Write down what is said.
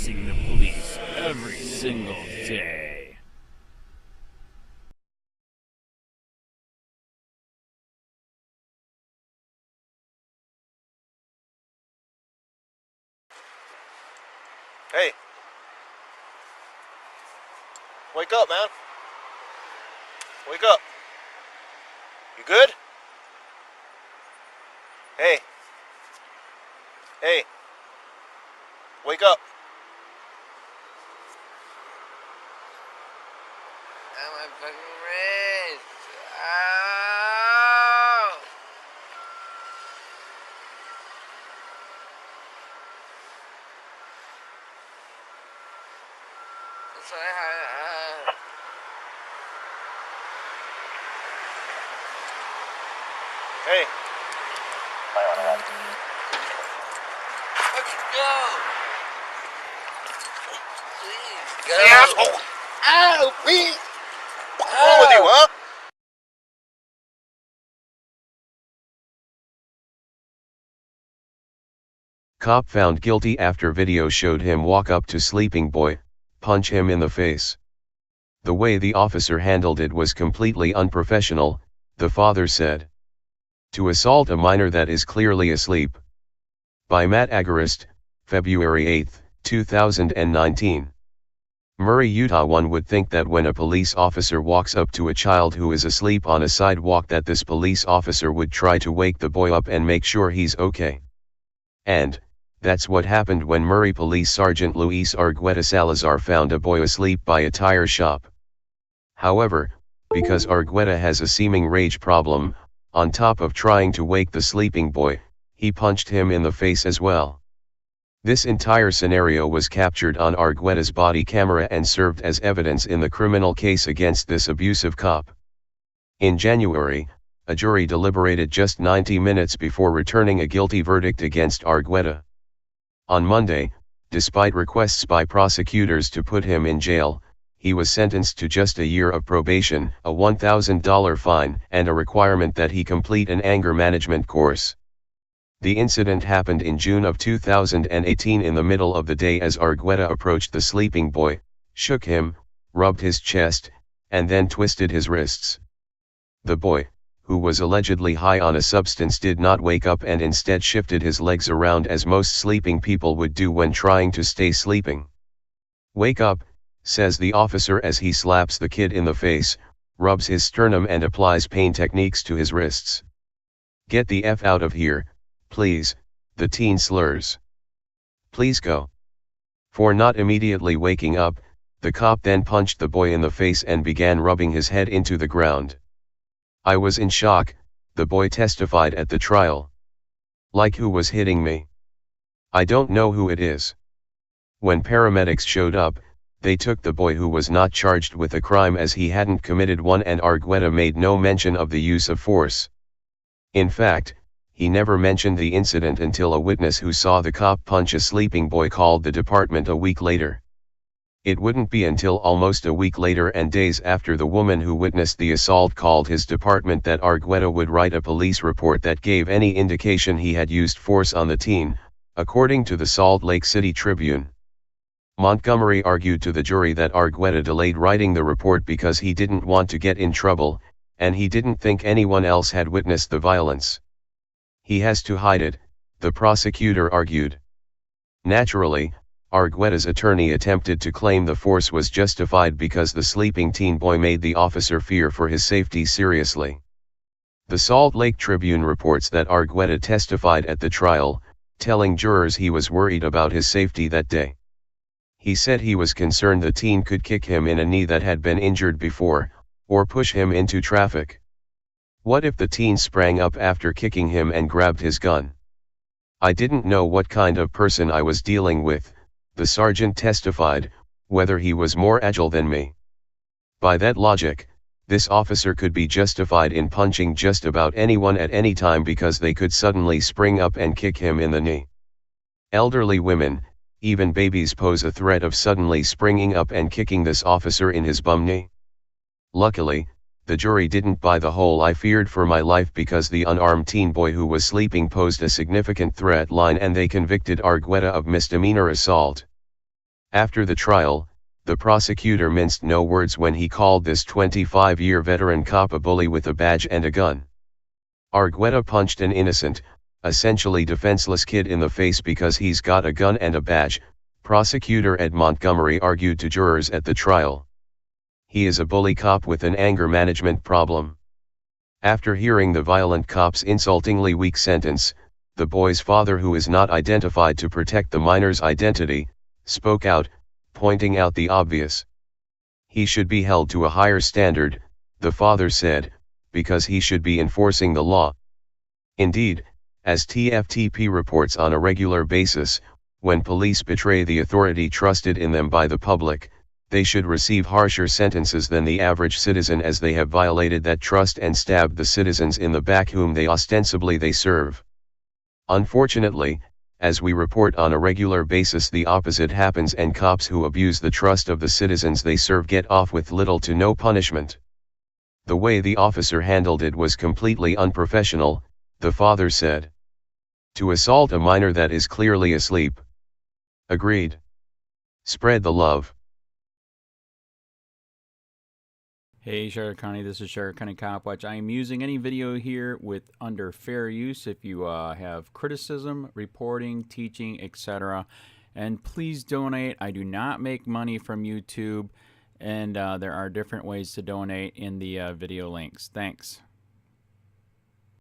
facing the police every single day. Hey. Wake up, man. Wake up. You good? Hey. Hey. Wake up. Oh, my fucking wrist. Ow. That's what I had. Hey. Fucking go. Please, go. Hey, asshole. Ow, Pete. What's wrong with you, huh? Cop found guilty after video showed him walk up to sleeping boy, punch him in the face. The way the officer handled it was completely unprofessional, the father said. To assault a minor that is clearly asleep. By Matt Agarist, February 8, 2019. Murray, Utah. One would think that when a police officer walks up to a child who is asleep on a sidewalk that this police officer would try to wake the boy up and make sure he's okay. And that's what happened when Murray Police Sergeant Luis Argueta Salazar found a boy asleep by a tire shop. However, because Argueta has a seeming rage problem, on top of trying to wake the sleeping boy, he punched him in the face as well. This entire scenario was captured on Argueta's body camera and served as evidence in the criminal case against this abusive cop. In January, a jury deliberated just 90 minutes before returning a guilty verdict against Argueta. On Monday, despite requests by prosecutors to put him in jail, he was sentenced to just a year of probation, a $1,000 fine, and a requirement that he complete an anger management course. The incident happened in June of 2018 in the middle of the day as Argueta approached the sleeping boy, shook him, rubbed his chest, and then twisted his wrists. The boy, who was allegedly high on a substance, did not wake up and instead shifted his legs around as most sleeping people would do when trying to stay sleeping. "Wake up," says the officer as he slaps the kid in the face, rubs his sternum and applies pain techniques to his wrists. "Get the F out of here, please," the teen slurs. "Please go." For not immediately waking up, the cop then punched the boy in the face and began rubbing his head into the ground. "I was in shock," the boy testified at the trial. "Like, who was hitting me? I don't know who it is." When paramedics showed up, they took the boy, who was not charged with a crime as he hadn't committed one, and Argueta made no mention of the use of force. In fact, he never mentioned the incident until a witness who saw the cop punch a sleeping boy called the department a week later. It wouldn't be until almost a week later and days after the woman who witnessed the assault called his department that Argueta would write a police report that gave any indication he had used force on the teen, according to the Salt Lake City Tribune. Montgomery argued to the jury that Argueta delayed writing the report because he didn't want to get in trouble, and he didn't think anyone else had witnessed the violence. "He has to hide it," the prosecutor argued. Naturally, Argueta's attorney attempted to claim the force was justified because the sleeping teen boy made the officer fear for his safety seriously. The Salt Lake Tribune reports that Argueta testified at the trial, telling jurors he was worried about his safety that day. He said he was concerned the teen could kick him in a knee that had been injured before, or push him into traffic. What if the teen sprang up after kicking him and grabbed his gun? "I didn't know what kind of person I was dealing with," the sergeant testified, "whether he was more agile than me." By that logic, this officer could be justified in punching just about anyone at any time because they could suddenly spring up and kick him in the knee. Elderly women, even babies, pose a threat of suddenly springing up and kicking this officer in his bum knee. Luckily, the jury didn't buy the whole "I feared for my life because the unarmed teen boy who was sleeping posed a significant threat" line, and they convicted Argueta of misdemeanor assault. After the trial, the prosecutor minced no words when he called this 25-year veteran cop a bully with a badge and a gun. Argueta punched an innocent, essentially defenseless kid in the face because he's got a gun and a badge, prosecutor Ed Montgomery argued to jurors at the trial. He is a bully cop with an anger management problem. After hearing the violent cop's insultingly weak sentence, the boy's father, who is not identified to protect the minor's identity, spoke out, pointing out the obvious. He should be held to a higher standard, the father said, because he should be enforcing the law. Indeed, as TFTP reports on a regular basis, when police betray the authority trusted in them by the public, they should receive harsher sentences than the average citizen, as they have violated that trust and stabbed the citizens in the back whom they ostensibly serve. Unfortunately, as we report on a regular basis, the opposite happens, and cops who abuse the trust of the citizens they serve get off with little to no punishment. The way the officer handled it was completely unprofessional, the father said. To assault a minor that is clearly asleep. Agreed. Spread the love. Hey Sheriff County, this is Sheriff County COPWATCH. I am using any video here with under fair use if you have criticism, reporting, teaching, etc. And please donate. I do not make money from YouTube, and there are different ways to donate in the video links. Thanks.